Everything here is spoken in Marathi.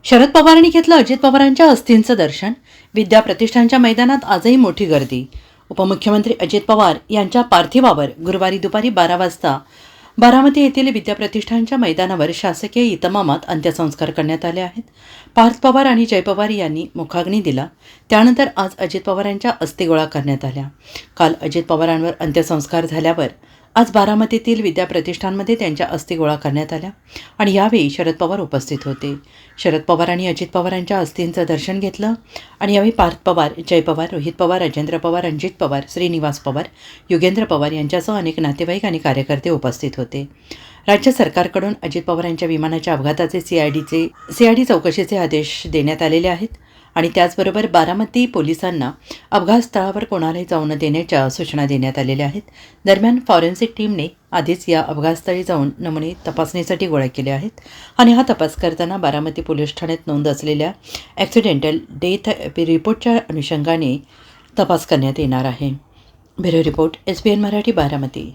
शरद पवारांनी घेतलं अजित पवारांच्या अस्थींचं दर्शन. विद्या प्रतिष्ठानच्या मैदानात आजही मोठी गर्दी. उपमुख्यमंत्री अजित पवार यांच्या पार्थिवावर गुरुवारी दुपारी 12 वाजता बारामती येथील विद्या प्रतिष्ठानच्या मैदानावर शासकीय इतमामात अंत्यसंस्कार करण्यात आले आहेत. पार्थ पवार आणि जय पवार यांनी मुखाग्नी दिला. त्यानंतर आज अजित पवार यांच्या अस्थी गोळा करण्यात आल्या. काल अजित पवारांवर अंत्यसंस्कार झाल्यावर आज बारामतीतील विद्या प्रतिष्ठानमध्ये त्यांच्या अस्थी गोळा करण्यात आल्या आणि यावेळी शरद पवार उपस्थित होते. शरद पवार आणि अजित पवारांच्या अस्थींचं दर्शन घेतलं आणि यावेळी पार्थ पवार, जय पवार, रोहित पवार, राजेंद्र पवार, रणजित पवार, श्रीनिवास पवार, युगेंद्र पवार यांच्यासह अनेक नातेवाईक आणि कार्यकर्ते उपस्थित होते. राज्य सरकारकडून अजित पवारांच्या विमानाच्या अपघाताचे सीआयडी चौकशीचे आदेश देण्यात आलेले आहेत आणि त्याचबरोबर बारामती पोलिसांना अपघात स्थळावर कोणालाही जाऊ न देण्याच्या सूचना देण्यात आलेल्या आहेत. दरम्यान फॉरेन्सिक टीमने आधीच या अपघातस्थळी जाऊन नमुने तपासणीसाठी गोळा केले आहेत आणि हा तपास करताना बारामती पोलीस ठाण्यात नोंद असलेल्या ॲक्सिडेंटल डेथ रिपोर्टच्या अनुषंगाने तपास करण्यात येणार आहे. Bureau report, SBN Marathi, Baramati.